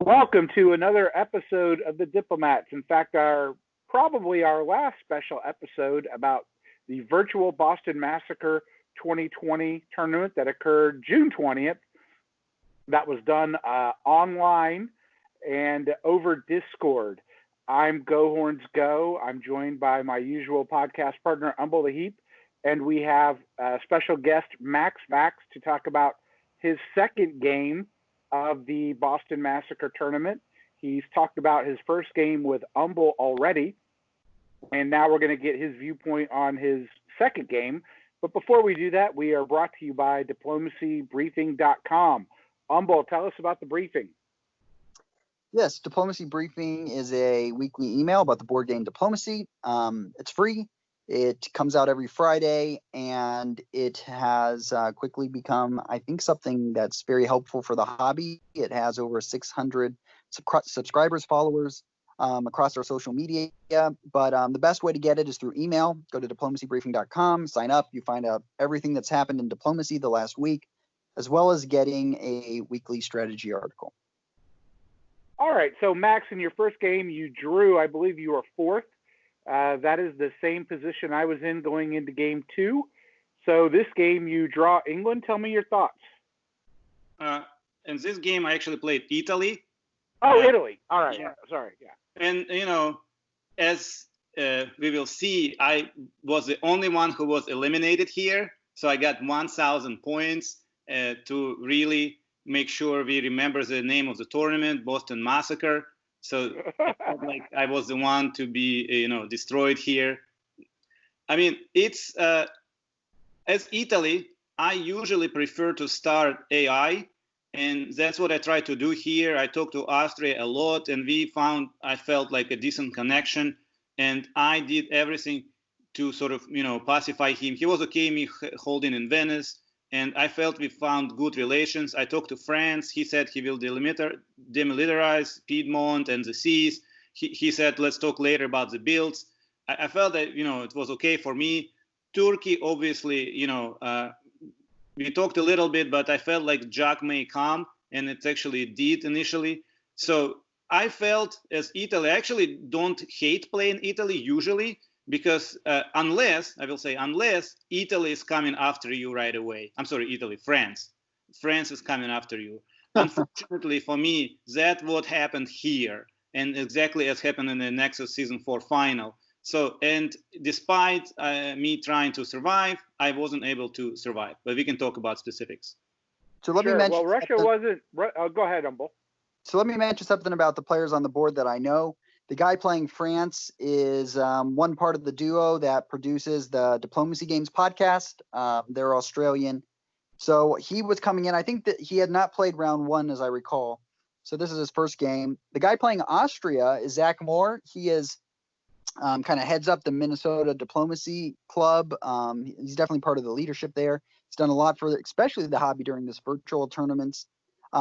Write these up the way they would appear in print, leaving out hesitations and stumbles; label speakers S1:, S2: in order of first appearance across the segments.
S1: Welcome to another episode of The Diplomats. In fact, probably our last special episode about the virtual Boston Massacre 2020 tournament that occurred June 20th. That was done online and over Discord. I'm Go Horns Go. I'm joined by my usual podcast partner, Umble the Heap, and we have special guest MaxVax to talk about his second game of the Boston Massacre tournament. He's talked about his first game with Umble already, and now we're going to get his viewpoint on his second game. But before we do that, we are brought to you by diplomacybriefing.com. Umble, tell us about the briefing.
S2: Yes, Diplomacy Briefing is a weekly email about the board game Diplomacy. It's free. It comes out every Friday, and it has quickly become, I think, something that's very helpful for the hobby. It has over 600 subscribers, followers across our social media. But the best way to get it is through email. Go to diplomacybriefing.com, sign up. You find out everything that's happened in diplomacy the last week, as well as getting a weekly strategy article.
S1: All right, so Max, in your first game, you drew, I believe you were fourth. That is the same position I was in going into game two. So this game, you draw England. Tell me your thoughts.
S3: In this game, I actually played Italy.
S1: Oh, Italy. All right.
S3: Yeah.
S1: Sorry. Yeah.
S3: And, as we will see, I was the only one who was eliminated here. So I got 1,000 points to really make sure we remember the name of the tournament, Boston Massacre. So like I was the one to be, destroyed here. I mean, it's as Italy, I usually prefer to start AI, and that's what I try to do here. I talked to Austria a lot, and I felt like a decent connection, and I did everything to sort of, pacify him. He was okay me holding in Venice. And I felt we found good relations. I talked to France. He said he will demilitarize Piedmont and the seas. He said, let's talk later about the builds. I felt that, it was okay for me. Turkey, obviously, we talked a little bit, but I felt like Jack may come, and it actually did initially. So I felt as Italy, I actually don't hate playing Italy usually, because unless Italy is coming after you right away. I'm sorry, France. France is coming after you. Unfortunately for me, that's what happened here, and exactly as happened in the Nexus Season 4 final. So, and despite me trying to survive, I wasn't able to survive. But we can talk about specifics.
S2: So let me mention.
S1: Well, Russia wasn't. Go ahead, Umble.
S2: So let me mention something about the players on the board that I know. The guy playing France is one part of the duo that produces the Diplomacy Games podcast. They're Australian. So he was coming in. I think that he had not played round one, as I recall. So this is his first game. The guy playing Austria is Zach Moore. He is kind of heads up the Minnesota Diplomacy Club. He's definitely part of the leadership there. He's done a lot for especially the hobby during this virtual tournaments.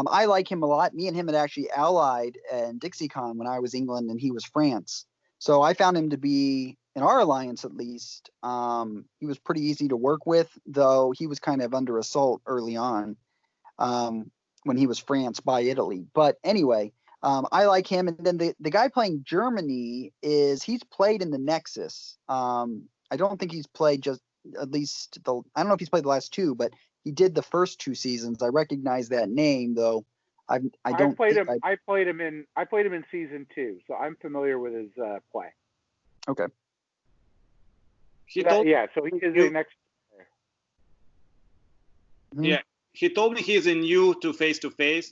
S2: I like him a lot. Me and him had actually allied in DixieCon when I was England and he was France. So I found him to be, in our alliance at least, he was pretty easy to work with, though he was kind of under assault early on when he was France by Italy. But anyway, I like him. And then the guy playing Germany he's played in the Nexus. I don't think he's played I don't know if he's played the last two, but he did the first two seasons. I recognize that name, though. I played him in
S1: season 2, so I'm familiar with his play.
S2: Okay.
S1: So he is the next player.
S3: Yeah, he told me he's a new to face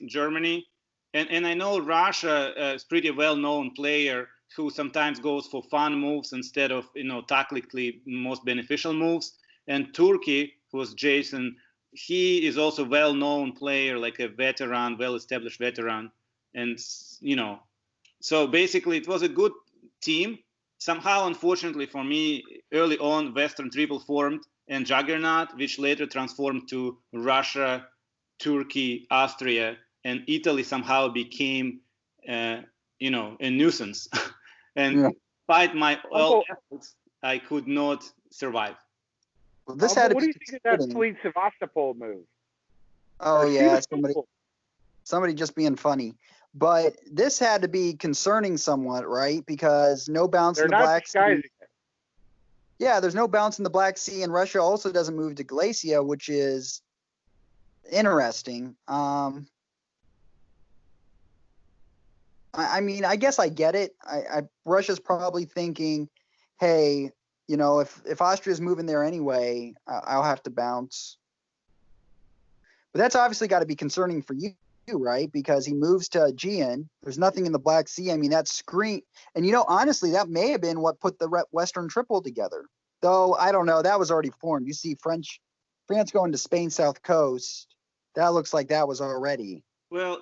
S3: Germany, and I know Russia is pretty well-known player who sometimes goes for fun moves instead of tactically most beneficial moves. And Turkey, who was Jason. He is also a well-known player, like a veteran, well-established veteran. And, so basically it was a good team. Somehow, unfortunately for me, early on, Western Triple formed and Juggernaut, which later transformed to Russia, Turkey, Austria, and Italy somehow became, a nuisance. And despite my all efforts, I could not survive.
S2: Well,
S1: what do you think of that sweet Sevastopol move?
S2: Oh, yeah, somebody just being funny. But this had to be concerning somewhat, right? Because no bounce
S1: They're
S2: in the
S1: not
S2: Black Sea.
S1: disguising it.
S2: Yeah, there's no bounce in the Black Sea, and Russia also doesn't move to Galicia, which is interesting. I mean, I guess I get it. Russia's probably thinking, hey, you know, if Austria's moving there anyway, I'll have to bounce. But that's obviously got to be concerning for you, right? Because he moves to Aegean. There's nothing in the Black Sea. I mean, that screen. And, you know, honestly, that may have been what put the Western Triple together. Though, I don't know. That was already formed. You see France going to Spain South Coast. That looks like that was already.
S3: Well,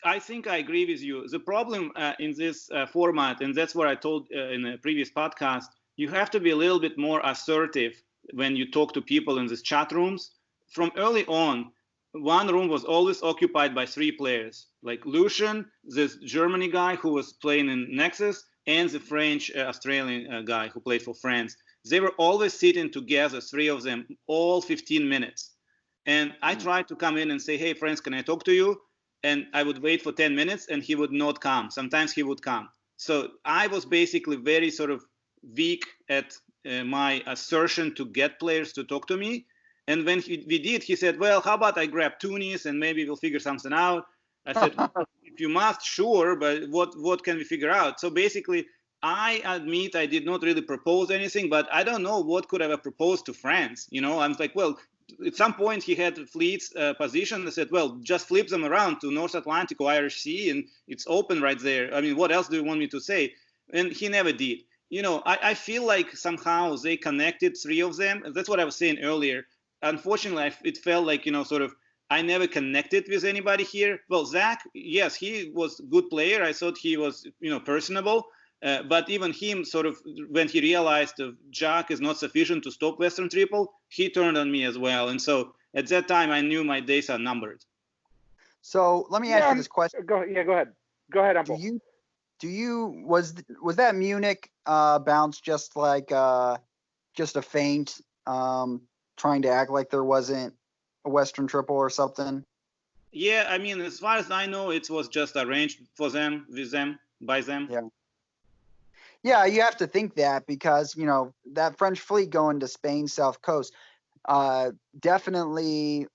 S3: I think I agree with you. The problem in this format, and that's what I told in a previous podcast, you have to be a little bit more assertive when you talk to people in these chat rooms. From early on, one room was always occupied by 3 players, like Lucian, this Germany guy who was playing in Nexus, and the French Australian guy who played for France. They were always sitting together, 3 of them, all 15 minutes. And I tried to come in and say, hey, friends, can I talk to you? And I would wait for 10 minutes and he would not come. Sometimes he would come. So I was basically very sort of weak at my assertion to get players to talk to me. And when we did, he said, well, how about I grab Tunis and maybe we'll figure something out. I said, well, if you must, sure, but what can we figure out? So basically, I admit I did not really propose anything, but I don't know what could I have proposed to France. You know, I'm like, well, at some point he had fleets positioned. I said, well, just flip them around to North Atlantic or Irish Sea, and it's open right there. I mean, what else do you want me to say? And he never did. You know, I feel like somehow they connected 3 of them. That's what I was saying earlier. Unfortunately, it felt like, you know, sort of, I never connected with anybody here. Well, Zach, yes, he was a good player. I thought he was, you know, personable. But even him, sort of, when he realized Jack is not sufficient to stop Western Triple, he turned on me as well. And so at that time, I knew my days are numbered.
S2: So let me ask you this question.
S1: Go ahead. Go ahead, Uncle.
S2: Was that Munich bounce just like just a feint, trying to act like there wasn't a Western Triple or something?
S3: Yeah, I mean, as far as I know, it was just arranged for them, by them.
S2: Yeah. Yeah, you have to think that because, you know, that French fleet going to Spain South Coast, definitely,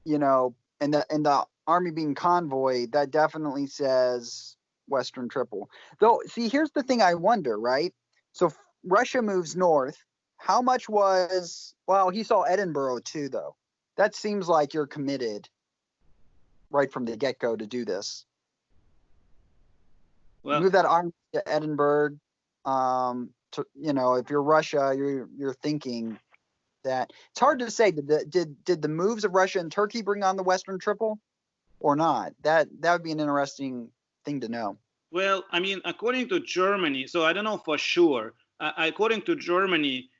S2: you know, and the army being convoy, that definitely says Western Triple. Though, see, here's the thing I wonder, right? So Russia moves north. How much was, well, he saw Edinburgh too, though. That seems like you're committed right from the get-go to do this. Well, move that army to Edinburgh. You know, if you're Russia, you're thinking that it's hard to say. Did the moves of Russia and Turkey bring on the Western Triple or not? That would be an interesting thing to know.
S3: Well, I mean, according to Germany, so I don't know for sure. According to Germany,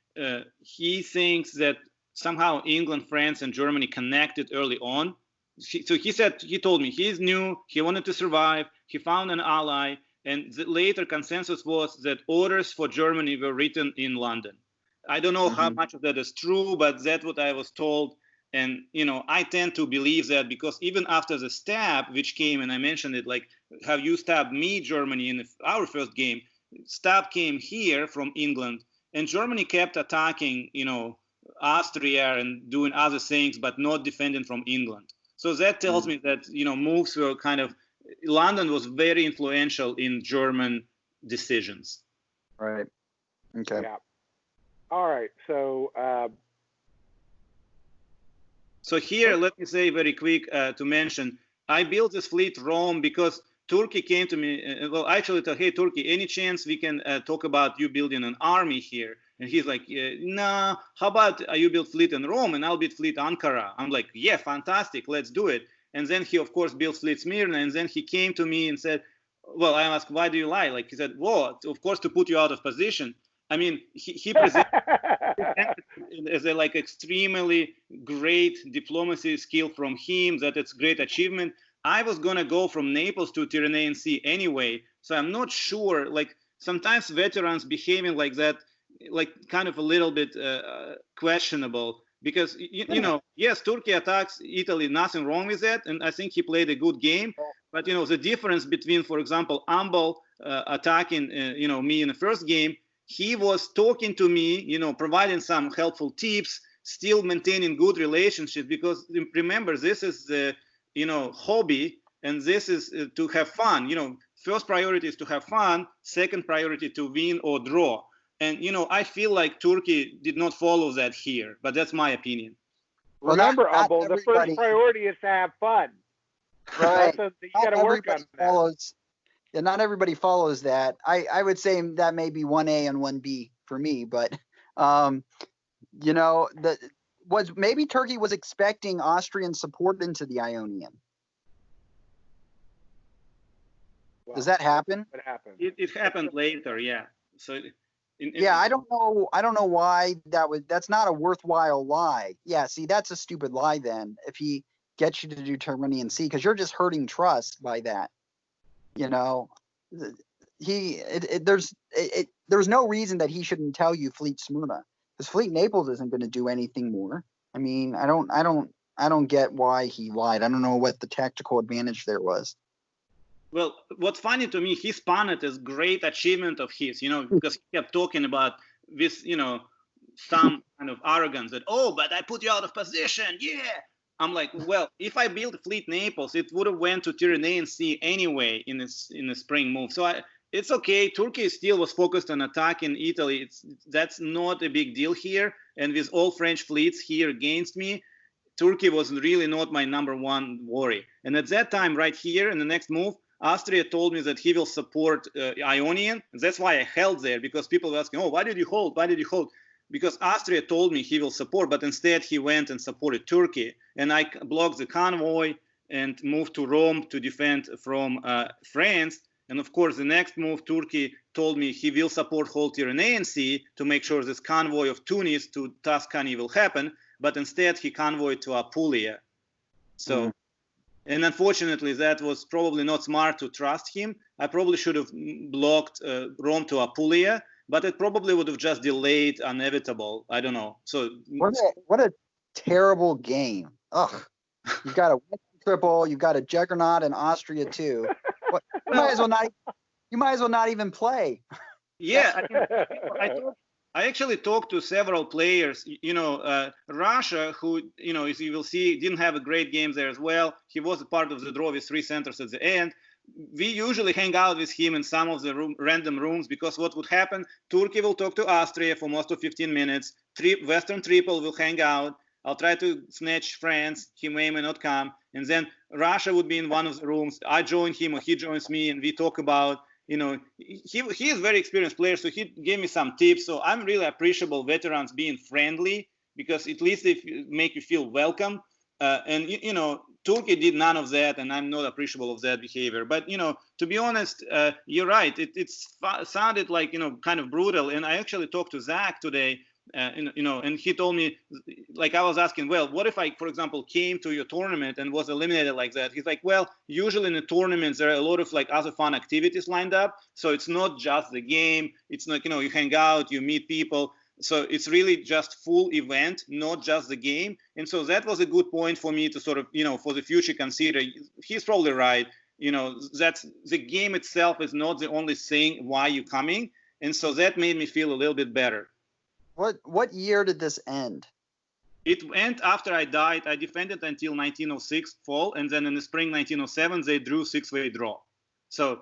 S3: he thinks that somehow England, France, and Germany connected early on. So he told me he's new. He wanted to survive. He found an ally. And the later consensus was that orders for Germany were written in London. I don't know how much of that is true, but that's what I was told. And, you know, I tend to believe that because even after the stab, which came, and I mentioned it, like, have you stabbed me, Germany, in our first game? Stab came here from England, and Germany kept attacking, you know, Austria and doing other things, but not defending from England. So that tells me that, you know, moves were kind of, London was very influential in German decisions.
S2: Right. Okay.
S1: Yeah. All right.
S3: So here, let me say very quick to mention, I built this fleet Rome because Turkey came to me. Well, actually, told, hey, Turkey, any chance we can talk about you building an army here? And he's like, nah, how about you build fleet in Rome and I'll build fleet Ankara? I'm like, yeah, fantastic, let's do it. And then he, of course, built fleet Smyrna. And then he came to me and said, well, I asked, why do you lie? Like he said, well, of course, to put you out of position. I mean, he presented as a like extremely great diplomacy skill from him, that it's great achievement. I was going to go from Naples to Tyrrhenian Sea anyway. So I'm not sure, like sometimes veterans behaving like that, like kind of a little bit questionable. Because, you know, yes, Turkey attacks Italy, nothing wrong with that. And I think he played a good game. But the difference between, for example, Ambal attacking me in the first game, he was talking to me, providing some helpful tips, still maintaining good relationships, because remember, this is the hobby, and this is to have fun. First priority is to have fun, second priority to win or draw. And I feel like Turkey did not follow that here, but that's my opinion.
S1: Well, remember, Umbel, the first priority is to have fun.
S2: Right.
S1: You got to work on that.
S2: Yeah, not everybody follows that. I would say that may be 1A and 1B for me, but maybe Turkey was expecting Austrian support into the Ionian. Well, does that happen?
S1: It happened.
S3: It happened later, yeah. So.
S2: I don't know why that's not a worthwhile lie. Yeah, see, that's a stupid lie then. If he gets you to do Turkmenian Sea, because you're just hurting trust by that. There's no reason that he shouldn't tell you Fleet Smyrna, because Fleet Naples isn't going to do anything more. I mean, I don't get why he lied. I don't know what the tactical advantage there was.
S3: Well, what's funny to me, he spun it as great achievement of his, because he kept talking about this, some kind of arrogance that, but I put you out of position, yeah. I'm like, well, if I built Fleet Naples, it would have went to Tyrrhenian Sea anyway in the spring move. So it's okay. Turkey still was focused on attacking Italy. That's not a big deal here. And with all French fleets here against me, Turkey was really not my number one worry. And at that time, right here in the next move, Austria told me that he will support Ionian. That's why I held there, because people were asking, why did you hold? Why did you hold? Because Austria told me he will support, but instead he went and supported Turkey. And I blocked the convoy and moved to Rome to defend from France. And of course, the next move, Turkey told me he will support whole Tyrrhenian Sea to make sure this convoy of Tunis to Tuscany will happen. But instead he convoyed to Apulia. So. And unfortunately, that was probably not smart to trust him. I probably should have blocked Rome to Apulia, but it probably would have just delayed inevitable. I don't know. So
S2: what a terrible game. Ugh. You've got a triple. You've got a juggernaut in Austria too. You might as well not even play.
S3: Yeah, I actually talked to several players, Russia, who, as you will see, didn't have a great game there as well. He was a part of the draw with 3 centers at the end. We usually hang out with him in some of the random rooms, because what would happen, Turkey will talk to Austria for most of 15 minutes. Western Triple will hang out. I'll try to snatch France. He may not come. And then Russia would be in one of the rooms. I join him or he joins me, and we talk about, he is a very experienced player, so he gave me some tips. So I'm really appreciable veterans being friendly, because at least they make you feel welcome. And Turkey did none of that, and I'm not appreciable of that behavior. But to be honest, you're right. It sounded like kind of brutal. And I actually talked to Zach today. And he told me, like, I was asking, well, what if I, for example, came to your tournament and was eliminated like that? He's like, well, usually in the tournaments, there are a lot of like other fun activities lined up. So it's not just the game. It's not, you hang out, you meet people. So it's really just full event, not just the game. And so that was a good point for me to sort of, for the future consider. He's probably right. That's the game itself is not the only thing why you're coming. And so that made me feel a little bit better.
S2: What year did this end?
S3: It went after I died. I defended until 1906 fall, and then in the spring 1907 they drew 6-way draw. So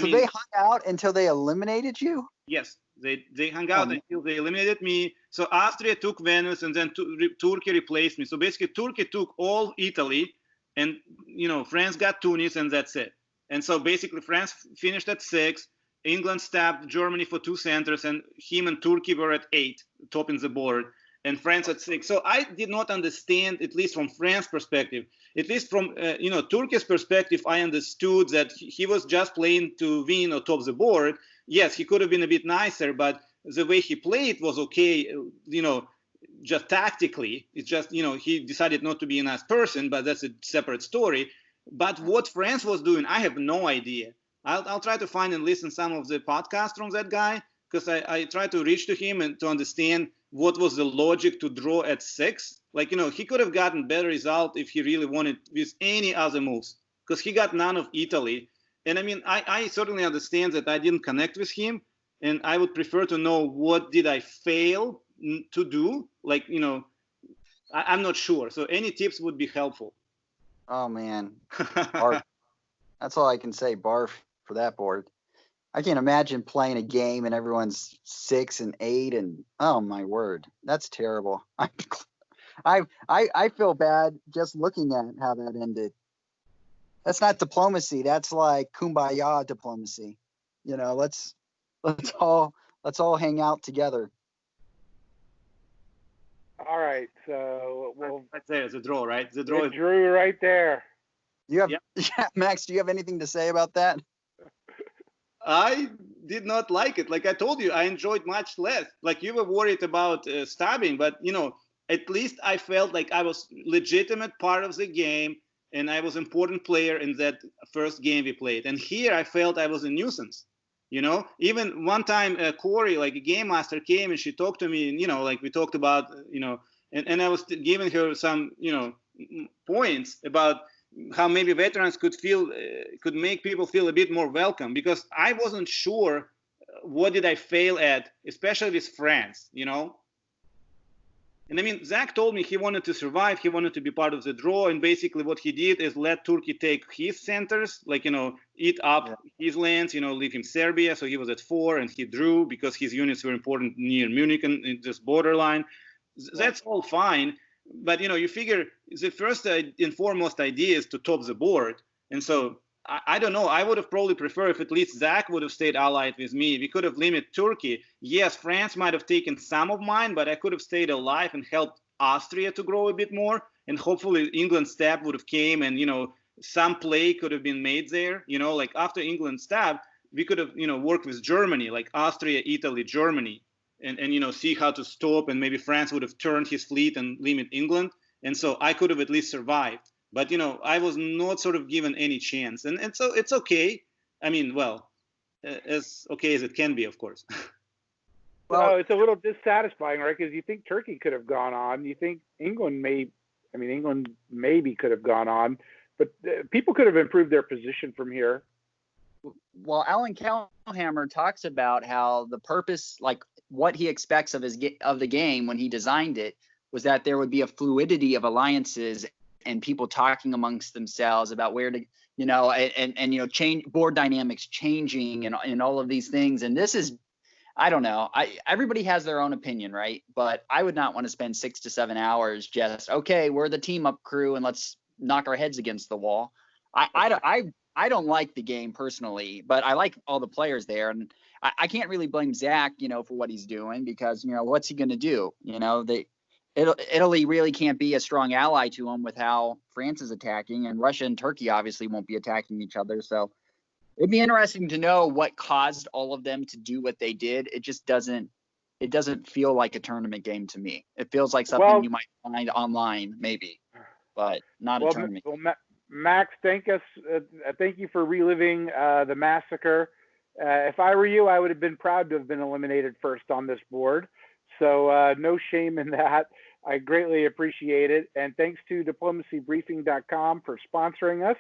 S2: they hung out until they eliminated you?
S3: Yes, they hung out until they eliminated me. So Austria took Venice, and then Turkey replaced me. So basically Turkey took all Italy, and France got Tunis, and that's it. And so basically France finished at 6. England stabbed Germany for 2 centers, and him and Turkey were at 8, topping the board, and France at 6. So I did not understand, at least from France's perspective, at least from Turkey's perspective, I understood that he was just playing to win or top the board. Yes, he could have been a bit nicer, but the way he played was okay, just tactically. It's just, he decided not to be a nice person, but that's a separate story. But what France was doing, I have no idea. I'll try to find and listen some of the podcasts from that guy, because I try to reach to him and to understand what was the logic to draw at 6. Like, he could have gotten better result if he really wanted with any other moves. because he got none of Italy. And I mean, I certainly understand that I didn't connect with him, and I would prefer to know what did I fail to do. Like, I'm not sure. So any tips would be helpful.
S2: Oh man, barf. That's all I can say. Barf for that board. I can't imagine playing a game and everyone's 6 and 8 and oh my word, that's terrible. I feel bad just looking at how that ended. That's not diplomacy. That's like kumbaya diplomacy. Let's all hang out together.
S1: All right, so
S3: I'd say it's a draw, right? The draw.
S1: Drew right there.
S2: You have, yeah, Max. Do you have anything to say about that?
S3: I did not like it. Like I told you, I enjoyed much less. Like you were worried about stabbing, but at least I felt like I was legitimate part of the game, and I was important player in that first game we played. And here I felt I was a nuisance. Even one time Corey, like a game master, came and she talked to me, and like we talked about, and I was giving her some, points about how maybe veterans could make people feel a bit more welcome, because I wasn't sure what did I fail at, especially with France, And I mean, Zach told me he wanted to survive, he wanted to be part of the draw, and basically what he did is let Turkey take his centers, like, eat up his lands, leave him Serbia, so he was at 4, and he drew because his units were important near Munich and in this borderline. That's all fine. But, you figure the first and foremost idea is to top the board. And so, I don't know. I would have probably preferred if at least Zach would have stayed allied with me. We could have limited Turkey. Yes, France might have taken some of mine, but I could have stayed alive and helped Austria to grow a bit more. And hopefully England's stab would have came and, some play could have been made there. Like after England's stab, we could have, worked with Germany, like Austria, Italy, Germany. And see how to stop, and maybe France would have turned his fleet and limit England, and so I could have at least survived. But I was not sort of given any chance, and so it's okay. I mean, well, as okay as it can be, of course.
S1: Well, it's a little dissatisfying, right? Because you think Turkey could have gone on, you think England maybe could have gone on, but people could have improved their position from here.
S2: Well, Alan Kellhammer talks about how the purpose, like what he expects of the game when he designed it, was that there would be a fluidity of alliances and people talking amongst themselves about where to, change board dynamics changing and all of these things. And this is, I don't know. Everybody has their own opinion, right? But I would not want to spend 6 to 7 hours just, okay, we're the team up crew and let's knock our heads against the wall. I don't like the game personally, but I like all the players there, and I can't really blame Zach, for what he's doing, because what's he going to do? Italy really can't be a strong ally to him with how France is attacking, and Russia and Turkey obviously won't be attacking each other. So it'd be interesting to know what caused all of them to do what they did. It just doesn't feel like a tournament game to me. It feels like something you might find online, maybe, but not a tournament.
S1: Max, thank you for reliving the massacre. If I were you, I would have been proud to have been eliminated first on this board. So no shame in that. I greatly appreciate it. And thanks to diplomacybriefing.com for sponsoring us.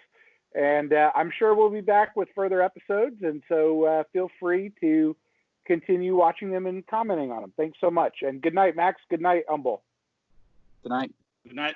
S1: And I'm sure we'll be back with further episodes. And so feel free to continue watching them and commenting on them. Thanks so much. And good night, Max. Good night, Humble.
S2: Good night.
S3: Good night.